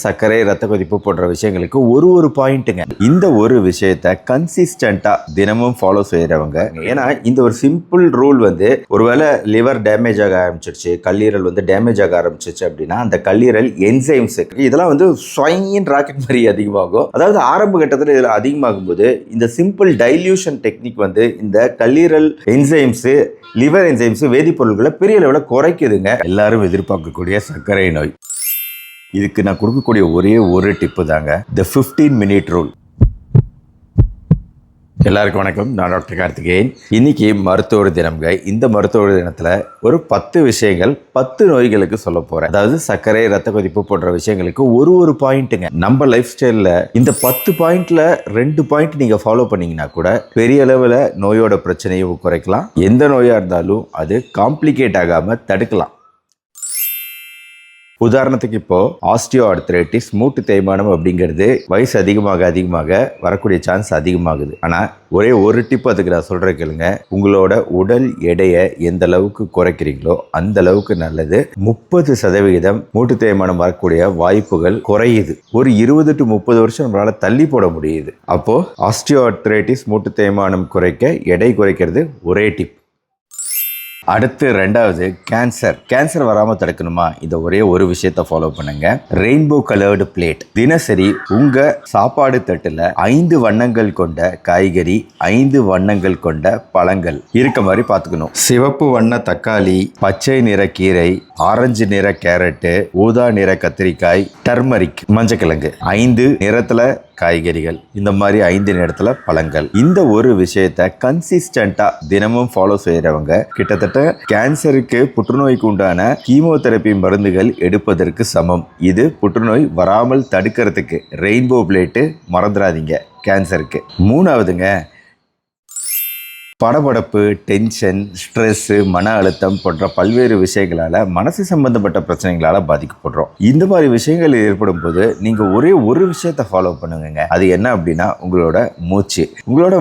சர்க்கரை, ரத்த கொதிப்பு போன்ற விஷயங்களுக்கு ஒரு பாயிண்ட்டுங்க. இந்த ஒரு விஷயத்த கன்சிஸ்டண்டா தினமும் ஃபாலோ செய்யறவங்க, ஏன்னா இந்த ஒரு சிம்பிள் ரூல் வந்து ஒருவேளை லிவர் டேமேஜ் ஆக ஆரம்பிச்சிருச்சு, கல்லீரல் வந்து டேமேஜ் ஆக ஆரம்பிச்சிருச்சு அப்படின்னா அந்த கல்லீரல் என்சைம்ஸ் இதெல்லாம் வந்து ஸ்வைன் ராக்கெட் மாதிரி அதிகமாகும். அதாவது ஆரம்ப கட்டத்தில் இதில் அதிகமாகும் போது இந்த சிம்பிள் டைல்யூஷன் டெக்னிக் வந்து இந்த கல்லீரல் என்சைம்ஸ், லிவர் என்சைம்ஸ், வேதிப்பொருட்களை பெரிய அளவில் குறைக்குதுங்க. எல்லாரும் எதிர்பார்க்கக்கூடிய சர்க்கரை நோய். இதுக்கு நான் கொடுக்கக்கூடிய ஒரே ஒரு டிப்பு தாங்க, த 15 minute ரூல். எல்லாருக்கும் வணக்கம், நான் டாக்டர் கார்த்திகேயன். இன்னைக்கு மருத்துவர் தினம்ங்க. இந்த மருத்துவர் தினத்தில் ஒரு 10 விஷயங்கள் 10 நோய்களுக்கு சொல்ல போகிறேன். அதாவது சர்க்கரை, ரத்த கொதிப்பு போன்ற விஷயங்களுக்கு ஒரு பாயிண்ட்டுங்க. நம்ம லைஃப் ஸ்டைலில் இந்த 10 பாயிண்ட்ல 2 பாயிண்ட் நீங்கள் ஃபாலோ பண்ணீங்கன்னா கூட பெரிய அளவில் நோயோட பிரச்சனையும் குறைக்கலாம். எந்த நோயாக இருந்தாலும் அது காம்ப்ளிகேட் ஆகாமல் தடுக்கலாம். உதாரணத்துக்கு இப்போ ஆஸ்டியோ ஆர்த்ரைட்டிஸ், மூட்டு தேய்மானம் அப்படிங்கிறது வயசு அதிகமாக வரக்கூடிய சான்ஸ் அதிகமாகுது. ஆனால் ஒரே ஒரு டிப் அதுக்கு நான் சொல்கிறேன் கேளுங்க. உங்களோட உடல் எடையை எந்த அளவுக்கு குறைக்கிறீங்களோ அந்த அளவுக்கு நல்லது. 30% மூட்டு தேய்மானம் வரக்கூடிய வாய்ப்புகள் குறையுது. ஒரு 20 to 30 வருஷம் நம்மளால தள்ளி போட முடியுது. அப்போ ஆஸ்டியோ ஆர்த்ரைட்டிஸ், மூட்டு தேய்மானம் குறைக்க எடை குறைக்கிறது ஒரே டிப். அடுத்து ரெண்டாவது கேன்சர் வராமல் தடுக்கணுமா? இந்த ஒரே ஒரு விஷயத்த ஃபாலோ பண்ணுங்க. Rainbow coloured plate. தினசரி உங்க சாப்பாடு தட்டுல 5 வண்ணங்கள் கொண்ட காய்கறி, 5 வண்ணங்கள் கொண்ட பழங்கள் இருக்க மாதிரி பார்த்துக்கணும். சிவப்பு வண்ண தக்காளி, பச்சை நிற கீரை, ஆரஞ்சு நிற கேரட்டு, ஊதா நிற கத்திரிக்காய், டர்மரிக் மஞ்சக்கிழங்கு, 5 நிறத்துல காய்கறிகள், இந்த மாதிரி 5 நிறத்துல பழங்கள். இந்த ஒரு விஷயத்த கன்சிஸ்டண்டா தினமும் ஃபாலோ செய்யறவங்க கிட்டத்தட்ட கேன்சருக்கு, புற்றுநோய்க்கு உண்டான கீமோதெரபி மருந்துகள் எடுப்பதற்கு சமம். இது புற்றுநோய் வராமல் தடுக்கிறதுக்கு ரெயின்போ பிளேட்டு மறந்துடாதீங்க கேன்சருக்கு. மூணாவதுங்க, படபடப்பு, டென்ஷன், ஸ்ட்ரெஸ்ஸு, மன அழுத்தம் போன்ற பல்வேறு விஷயங்களால், மனசு சம்பந்தப்பட்ட பிரச்சனைகளால் பாதிக்கப்படுறோம். இந்த மாதிரி விஷயங்கள் ஏற்படும் போது நீங்கள் ஒரே ஒரு விஷயத்தை ஃபாலோ பண்ணுங்க. அது என்ன அப்படின்னா உங்களோட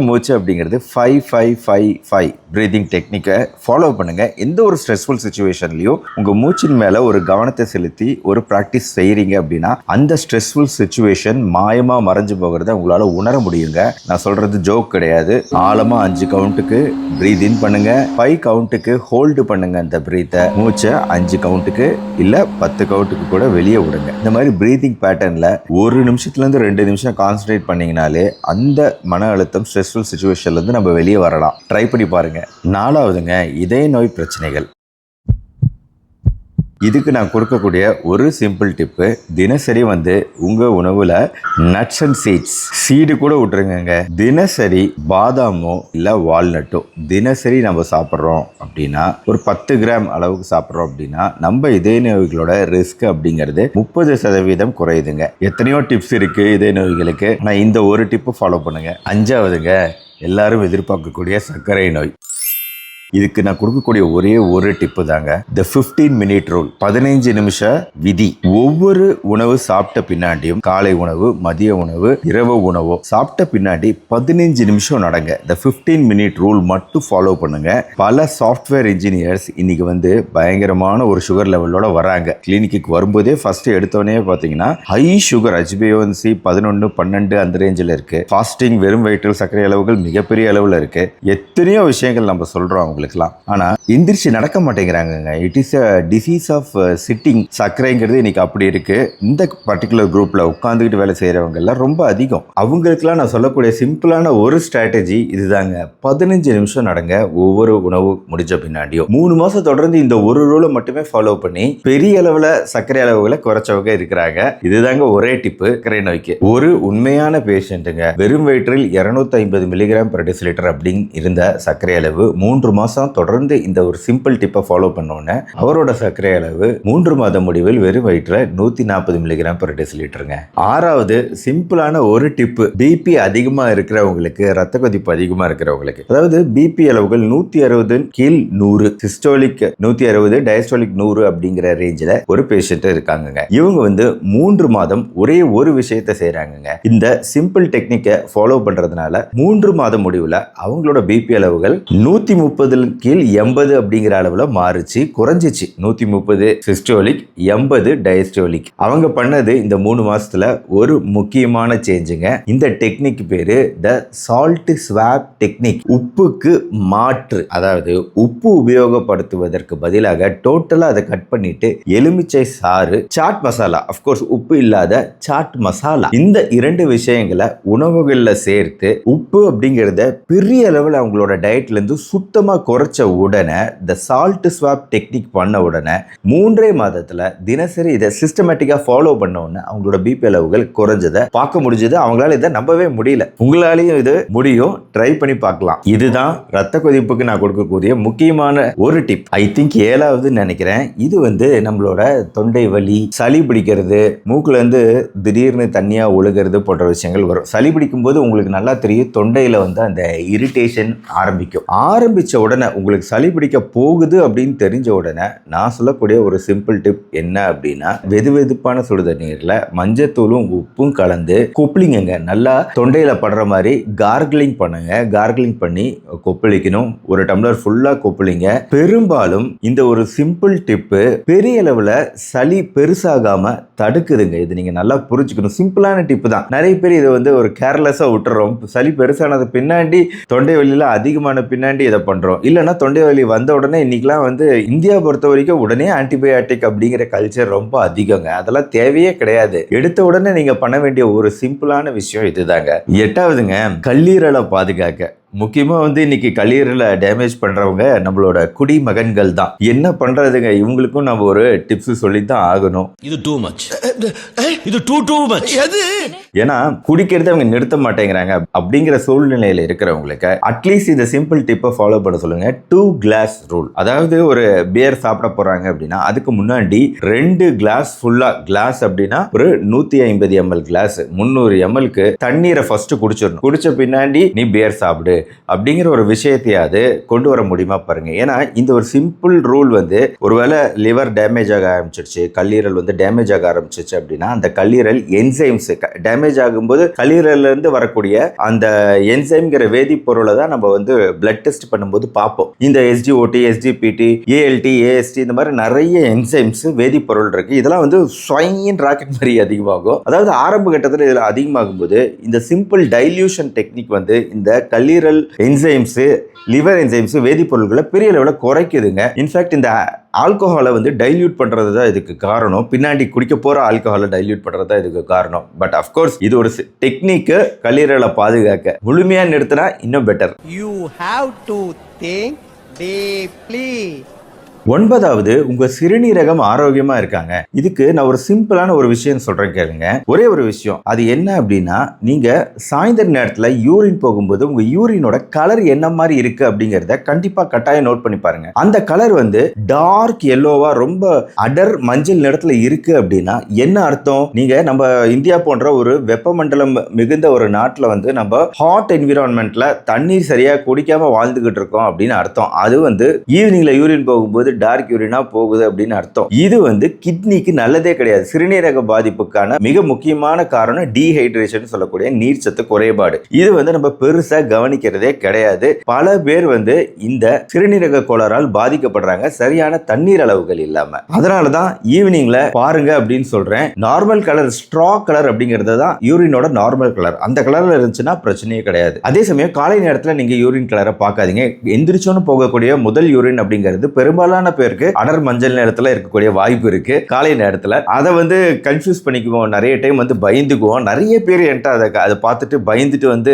மூச்சு அப்படிங்கிறது 5-5-5-5 ப்ரீதிங் டெக்னிக்கை ஃபாலோ பண்ணுங்க. எந்த ஒரு ஸ்ட்ரெஸ்ஃபுல் சுச்சுவேஷன்லையும் உங்கள் மூச்சின் மேலே ஒரு கவனத்தை செலுத்தி ஒரு ப்ராக்டிஸ் செய்கிறீங்க அப்படின்னா அந்த ஸ்ட்ரெஸ்ஃபுல் சுச்சுவேஷன் மாயமாக மறைஞ்சு போகிறத உங்களால் உணர முடியுங்க. நான் சொல்கிறது ஜோக் கிடையாது. ஆழமாக 5 கவுண்ட்டுக்கு பிரீத் இன் பண்ணுங்க, 5 கவுண்ட்டுக்கு ஹோல்டு பண்ணுங்க அந்த பிரீத்தை. மூச்சை 5 கவுண்ட்டுக்கு இல்ல 10 கவுண்ட்டுக்கு கூட வெளியே விடுங்க. இந்த மாதிரி பிரீதிங் பேட்டர்ன்ல 1 நிமிஷத்துல இருந்து 2 நிமிஷம் கான்சன்ட்ரேட் பண்ணீங்கனாலே அந்த மன அழுத்தம், ஸ்ட்ரெஸ்ஃபுல் சுச்சுவேஷன்ல இருந்து நம்ம வெளியே வரலாம். ட்ரை பண்ணி பாருங்க. 4வதுங்க, இதய நோய் பிரச்சனைகள். இதுக்கு நான் கொடுக்கக்கூடிய ஒரு சிம்பிள் டிப்பு, தினசரி வந்து உங்கள் உணவில் நட்ஸ் அண்ட் சீடு கூட விட்டுருங்க. தினசரி பாதாமோ இல்லை வால்நட்டோ தினசரி நம்ம சாப்பிட்றோம் அப்படின்னா, ஒரு 10 கிராம் அளவுக்கு சாப்பிட்றோம் அப்படின்னா நம்ம இதய நோய்களோட ரிஸ்க் அப்படிங்கிறது 30% குறையுதுங்க. எத்தனையோ டிப்ஸ் இருக்குது இதய நோய்களுக்கு, ஆனால் இந்த ஒரு டிப்பு ஃபாலோ பண்ணுங்க. 5வதுங்க, எல்லாரும் எதிர்பார்க்கக்கூடிய சர்க்கரை நோய். இதுக்கு நான் கொடுக்கக்கூடிய ஒரே ஒரு டிப்பு தாங்க, த 15 minute ரூல். 15 நிமிஷ விதி. ஒவ்வொரு உணவு சாப்பிட்ட பின்னாடியும், காலை உணவு, மதிய உணவு, இரவு உணவோ சாப்பிட்ட பின்னாடி 15 நிமிஷம் நடங்க. த 15 minute ரூல் மட்டும் ஃபாலோ பண்ணுங்க. பல சாஃப்ட்வேர் இன்ஜினியர்ஸ் இன்னைக்கு வந்து பயங்கரமான ஒரு சுகர் லெவலோட வராங்க. கிளினிக்கு வரும்போதே ஃபர்ஸ்ட் எடுத்தோடனே பார்த்தீங்கன்னா ஹை சுகர், HbA1c 11, 12 அந்த ரேஞ்சில் இருக்கு. ஃபாஸ்டிங், வெறும் வயிற்றில் சர்க்கரை அளவுகள் மிகப்பெரிய அளவில் இருக்கு. எத்தனையோ விஷயங்கள் நம்ம சொல்றோம் உங்களுக்குலாம், ஆனா எந்திரிச்சு நடக்க மாட்டேங்கிறாங்க. It is a disease of sitting. சர்க்கரைங்கிறது இன்னைக்கு அப்படி இருக்கு. இந்த பர்டிகுலர் குரூப்ல உட்காந்துக்கிட்டு வேலை செய்யறவங்க எல்லாம் ரொம்ப அதிகம். அவங்களுக்குலாம் நான் சொல்லக்கூடிய சிம்பிளான ஒரு ஸ்ட்ராட்டஜி இதுதாங்க. 15 நிமிஷம் நடங்க ஒவ்வொரு உணவு முடிஞ்ச பின்னாடியும். 3 மாசம் தொடர்ந்து இந்த ஒரு ரூலை மட்டுமே ஃபாலோ பண்ணி பெரிய அளவுல சர்க்கரை அளவுகளை குறைச்சவங்க இருக்கிறாங்க. இதுதாங்க ஒரே டிப்பு சர்க்கரை நோய்க்கு. ஒரு உண்மையான பேஷண்ட்டுங்க வெறும் வயிற்றில் 250 mg/dL அப்படின்னு இருந்த சர்க்கரை அளவு 3 மாசம் தொடர்ந்து இந்த ஒரு சிம்பிள் டிப்பை ஃபாலோ பண்ணோன்னே அவரோட சர்க்கரை அளவு 3 மாத முடிவில் வெறும் வயிற்றுல 140 mg/dL. 6வது சிம்பிளான ஒரு டிப்பு, பிபி அதிகமா இருக்கிறவங்களுக்கு, ரத்த கொதிப்பு அதிகமா இருக்கிறவங்களுக்கு, அதாவது பிபி அளவுகள் 160 கீழ் 100, சிஸ்டோலிக் 160, டயஸ்டோலிக் 100 அப்படிங்கிற ரேஞ்சில் ஒரு பேஷண்ட் இருக்காங்க. இவங்க வந்து 3 மாதம் ஒரே ஒரு விஷயத்தை செய்யறாங்க. இந்த சிம்பிள் டெக்னிக்கை ஃபாலோ பண்றதுனால 3 மாத முடிவுல அவங்களோட பிபி அளவுகள் 130 கீழ் 80 அப்படிங்கிற அளவுல மாறுச்சு, குறைஞ்சிச்சு. 130 சிஸ்டோலிக், 80 டயஸ்டோலிக். அவங்க பண்ணது இந்த 3 மாசத்துல ஒரு முக்கியமான சேஞ்சுங்க. இந்த டெக்னிக் பேரு த சால்ட் ஸ்வாப் டெக்னிக். உப்புக்கு மாற்று, அதாவது உப்பு உபயோகப்படுத்துவதற்கு பதிலாக டோட்டலா அதை கட் பண்ணிட்டு எலுமிச்சை சாறு, சாட் மசாலா, அப்கோர்ஸ் உப்பு இல்லாத சாட் மசாலா, இந்த 2 விஷயங்களை உணவுகள்ல சேர்த்து உப்பு அப்படிங்கறத பெரிய அளவில் அவங்களோட டயட்ல இருந்து சுத்தமா குறைச்ச உடனே த சால்ட் ஸ்வாப் டெக்னிக் பண்ண உடனே 3 மாதத்துல தினசரி இதை சிஸ்டமேட்டிக்கா ஃபாலோ பண்ண உடனே அவங்களோட பிபி அளவுகள் குறைஞ்சதை பார்க்க முடிஞ்சது. அவங்களால இதை நம்பவே முடியல. உங்களாலையும் இது முடியும், ட்ரை பண்ணி பார்க்கலாம். இதுதான் ரத்த கொதிப்புக்கு நான் கொடுக்கக்கூடிய முக்கியமான ஒரு டிப். ஐ திங்க் 7வது நினைக்கிறேன். இது நம்மளோட தொண்டை வலி, சளி பிடிக்கிறது, மூக்குல இருந்து திடீர்னு தண்ணியா ஒழுகிறது போன்ற விஷயங்கள் வரும். சளி பிடிக்கும் போது உங்களுக்கு நல்லா தெரியும், தொண்டையில அந்த இரிட்டேஷன் ஆரம்பிச்ச உடனே உங்களுக்கு சளி பிடிக்க போகுது அப்படின்னு தெரிஞ்ச உடனே நான் சொல்லக்கூடிய ஒரு சிம்பிள் டிப் என்ன அப்படின்னா, வெதுவெதுப்பான சுடுத நீர்ல மஞ்சத்தூளும் உப்பும் கலந்து கொப்பளிங்க. நல்லா தொண்டையில படுற மாதிரி கார்கிளிங் பண்ணுங்க. கார்கிளிங் பண்ணி கொப்பளிக்கணும். ஒரு டம்ளர் ஃபுல்லா கொப்பளிங்க. பெரும்பாலும் இந்த ஒரு சிம்பிள் டிப்பு பெரிய அளவுல சளி பெருசாகாம தடுக்குதுங்க. இது நீங்க நல்லா புரிஞ்சுக்கணும். சிம்பிளான டிப்பு தான். நிறைய பேர் இதை ஒரு கேர்லெஸ்ஸா விட்டுறோம். சளி பெருசானது பின்னாடி, தொண்டை வலியில அதிகமான பின்னாடி இதை பண்றோம். இல்லைன்னா தொண்டை வலி வந்த உடனே இன்னைக்கெல்லாம் இந்தியா பொறுத்த வரைக்கும் உடனே ஆன்டிபயோட்டிக் அப்படிங்கிற கல்ச்சர் ரொம்ப அதிகங்க. அதெல்லாம் தேவையே கிடையாது. எடுத்த உடனே நீங்க பண்ண வேண்டிய ஒரு சிம்பிளான விஷயம் இதுதாங்க. 8வதுங்க, கல்லீரலை பாதுகாக்க. முக்கியமா இன்னைக்கு கல்லீரலை டேமேஜ் பண்றவங்க நம்மளோட குடிமகன்கள் தான். என்ன பண்றதுங்க, இவங்களுக்கும் நம்ம ஒரு டிப்ஸ் சொல்லித்தான் ஆகணும். இது டூ மச், இது டூ மச். ஏன்னா குடிக்கிறத அவங்க நிறுத்த மாட்டேங்கிறாங்க. அப்படிங்கிற சூழ்நிலையில இருக்கிறவங்களுக்கு அட்லீஸ்ட் இந்த சிம்பிள் டிப்பை ஃபாலோ பண்ண சொல்லுங்க. 2 கிளாஸ் ரூல். அதாவது ஒரு பியர் சாப்பிட போறாங்க அப்படின்னா அதுக்கு முன்னாடி 2 கிளாஸ் ஃபுல்லா, கிளாஸ் அப்படின்னா ஒரு 150 ml கிளாஸ், 300 mlக்கு தண்ணீரை ஃபர்ஸ்ட் குடிச்சிடணும். குடிச்ச பின்னாடி நீ பியர் சாப்பிடு அப்படிங்கிற ஒரு விஷயத்தையாவது கொண்டு வர முடியுமா பாருங்க. ஏன்னா இந்த ஒரு சிம்பிள் ரூல் ஒருவேளை லிவர் டேமேஜ் ஆக ஆரம்பிச்சிருச்சு, கல்லீரல் டேமேஜ் ஆக ஆரம்பிச்சிருச்சு அப்படின்னா அந்த கல்லீரல் என்சைம்ஸ் டேமேஜ் ஆகும்போது கல்லீரல்ல இருந்து வரக்கூடிய அந்த என்சைம்ங்கிற வேதிப்பொருளை தான் நம்ம பிளட் டெஸ்ட் பண்ணும்போது பார்ப்போம். இந்த எஸ்ஜிஓடி, எஸ்ஜிபிடி, ஏஎல்டி, ஏஎஸ்டி, இந்த மாதிரி நிறைய என்சைம்ஸ் வேதிப்பொருள் இருக்கு. இதெல்லாம் ஸ்வைன் ராக்கெட் மாதிரி அதிகமாகும். அதாவது ஆரம்ப கட்டத்தில் இதில் அதிகமாகும் போது இந்த சிம்பிள் டைல்யூஷன் டெக்னிக் இந்த கல்லீரல் என்சைம்ஸ், லிவர் என்சைம்ஸ், வேதிப்பொருட்களை பெரிய லெவலில் குறைக்குதுங்க. இன்ஃபேக்ட் இந்த ஆல்கஹாலை டைல்யூட் பண்றது தான் இதுக்கு காரணம். பின்னாடி குடிக்க போற ஆல்கஹாலை டைல்யூட் பண்றது தான் இதுக்கு காரணம். பட் அஃப்கோர்ஸ் இது ஒரு டெக்னிக் கல்லீரலை பாதுகாக்க. முழுமையா நிறுத்தினா இன்னும் better. You have to think deeply. 9வது, உங்க சிறுநீரகம் ஆரோக்கியமா இருக்காங்க. இதுக்கு நான் ஒரு சிம்பிளான ஒரு விஷயம் சொல்றேன் கேளுங்க. ஒரே ஒரு விஷயம், அது என்ன அப்படின்னா, நீங்க சாயந்தர நேரத்துல யூரின் போகும்போது உங்க யூரினோட கலர் என்ன மாதிரி இருக்கு அப்படிங்கறத கண்டிப்பா கட்டாயம் நோட் பண்ணி பாருங்க. அந்த கலர் டார்க் எல்லோவா, ரொம்ப அடர் மஞ்சள் நிறத்துல இருக்கு அப்படின்னா என்ன அர்த்தம்? நீங்க நம்ம இந்தியா போன்ற ஒரு வெப்பமண்டலம் மிகுந்த ஒரு நாட்டுல நம்ம ஹாட் என்விரான்மெண்ட்ல தண்ணீர் சரியா குடிக்காம வாழ்ந்துகிட்டு இருக்கோம் அப்படின்னு அர்த்தம். அது ஈவினிங்ல யூரின் போகும்போது டார்க் யூரினா போகுது அப்படின்னு அர்த்தம். இது கிட்னிக்கு நல்லதே கிடையாது. சிறுநீரக பாதிப்புக்கான மிக முக்கியமான காரணம் டீஹைட்ரேஷன் சொல்லக்கூடிய நீர்ச்சத்து குறைபாடு. இது நம்ம பெருசா கவனிக்கிறதே கிடையாது. பல பேர் இந்த சிறுநீரக கோளாறால் பாதிக்கப்படுறாங்க, சரியான தண்ணீர் அளவுகள் இல்லாம. அதனாலதான் ஈவினிங்ல பாருங்க அப்படின்னு சொல்றேன். நார்மல் கலர், ஸ்ட்ரா கலர் அப்படிங்கிறது தான் யூரினோட நார்மல் கலர். அந்த கலர்ல இருந்துச்சுன்னா பிரச்சனையே கிடையாது. அதே சமயம் காலை நேரத்துல நீங்க யூரின் கலரை பார்க்காதீங்க. எந்திரிச்சோன்னு போகக்கூடிய முதல் யூரின் அப்படிங்கிறது பெரும்பாலான பேருக்கு அடர் மஞ்சள் நேரத்துல இருக்கக்கூடிய வாய்ப்பு இருக்கு. காலை நேரத்துல அதை கன்ஃபியூஸ் பண்ணிக்குவோம். நிறைய டைம் பயந்துக்குவோம். நிறைய பேர் என்கிட்ட அதை பார்த்துட்டு பயந்துட்டு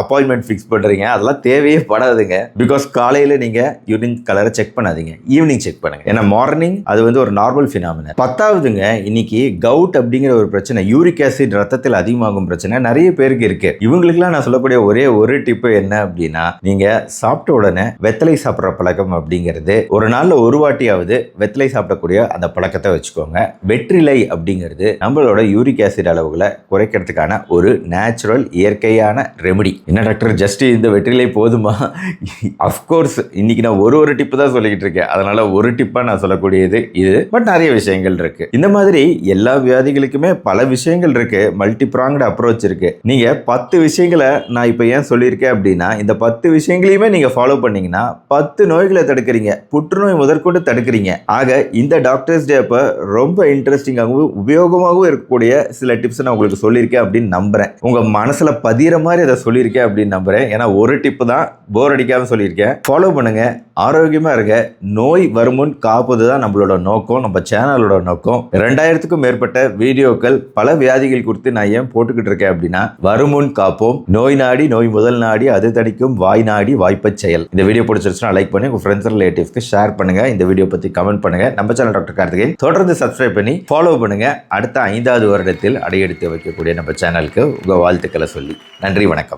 அப்பாயின்மெண்ட் ஃபிக்ஸ் பண்றீங்க. அதெல்லாம் தேவையே படாதுங்க. பிகாஸ் காலையில நீங்க யூரின் கலரை செக் பண்ணாதீங்க, ஈவினிங் செக் பண்ணுங்க. ஏன்னா மார்னிங் அது ஒரு நார்மல் பினாமினல். 10வதுங்க, இன்னைக்கு கவுட் அப்படிங்கிற ஒரு பிரச்சனை, யூரிக் ஆசிட் ரத்தத்தில் அதிகமாகும் பிரச்சனை நிறைய பேருக்கு இருக்கு. இவங்களுக்குலாம் நான் சொல்லக்கூடிய ஒரே ஒரு டிப்பு என்ன அப்படின்னா, நீங்க சாப்பிட்ட உடனே வெத்தலை சாப்பிட்ற பழக்கம் அப்படிங்கிறது ஒரு நாள் நாளில் ஒரு வாட்டியாவது வெத்தலை சாப்பிடக்கூடிய அந்த பழக்கத்தை வச்சுக்கோங்க. வெற்றிலை அப்படிங்கிறது நம்மளோட யூரிக் ஆசிட் அளவுகளை குறைக்கிறதுக்கான ஒரு நேச்சுரல் இயற்கையான ரெமெடி. என்ன டாக்டர் ஜஸ்ட் இந்த வெற்றிலை போதுமா? அஃப்கோர்ஸ் இன்னைக்கு நான் ஒரு டிப்பு தான் சொல்லிக்கிட்டு இருக்கேன், அதனால ஒரு டிப்பாக நான் சொல்லக்கூடியது இது. பட் நிறைய விஷயங்கள் இருக்கு. இந்த மாதிரி எல்லா வியாதிகளுக்குமே பல விஷயங்கள் இருக்கு, மல்டி ப்ராங்க்டு அப்ரோச் இருக்கு. நீங்க 10 விஷயங்களை நான் இப்போ ஏன் சொல்லியிருக்கேன் அப்படின்னா, இந்த 10 விஷயங்களையுமே நீங்க ஃபாலோ பண்ணீங்கன்னா 10 நோய்களை தடுக்கிறீங்க, புற்றுநோய் முதற்கொண்டு தடுக்கிறீங்க. ஆக இந்த டாக்டர்ஸ் டே அப்ப ரொம்ப இன்ட்ரெஸ்டிங்காகவும் உபயோகமாகவும் இருக்கக்கூடிய சில டிப்ஸ் நான் உங்களுக்கு சொல்லியிருக்கேன் அப்படின்னு நம்புறேன். உங்க மனசுல பதிகிற மாதிரி அதை சொல்லியிருக்கேன் அப்படின்னு நம்புறேன். ஏன்னா ஒரு டிப்பு தான், போர் அடிக்காம சொல்லியிருக்கேன். ஃபாலோ பண்ணுங்க, ஆரோக்கியமா இருங்க. நோய் வருமுன் காப்பது தான் நம்மளோட நோக்கம், நம்ம சேனலோட நோக்கம். 2000க்கும் மேற்பட்ட வீடியோக்கள் பல வியாதிகள் குறித்து நான் ஏன் போட்டுக்கிட்டு இருக்கேன் அப்படின்னா, வருமுன் காப்போம், நோய் நாடி நோய் முதல் நாடி அது தடிக்கும் வாய் நாடி வாய்ப்பச் செயல். இந்த வீடியோ பிடிச்சிருச்சுன்னா லைக் பண்ணி உங்க ஃப்ரெண்ட்ஸ் ரிலேட்டிவ்ஸ்க்கு ஷேர் பண்ணுங்க. இந்த வீடியோ பத்தி கமெண்ட் பண்ணுங்க. நம்ம சேனல் டாக்டர் கார்த்திகேயன் தொடர்ந்து சப்ஸ்கிரைப் பண்ணி ஃபாலோ பண்ணுங்க. அடுத்த 5வது வருடத்தில் அடையெடுத்து வைக்கக்கூடிய நம்ம சேனலுக்கு உங்க வாழ்த்துக்களை சொல்லி நன்றி, வணக்கம்.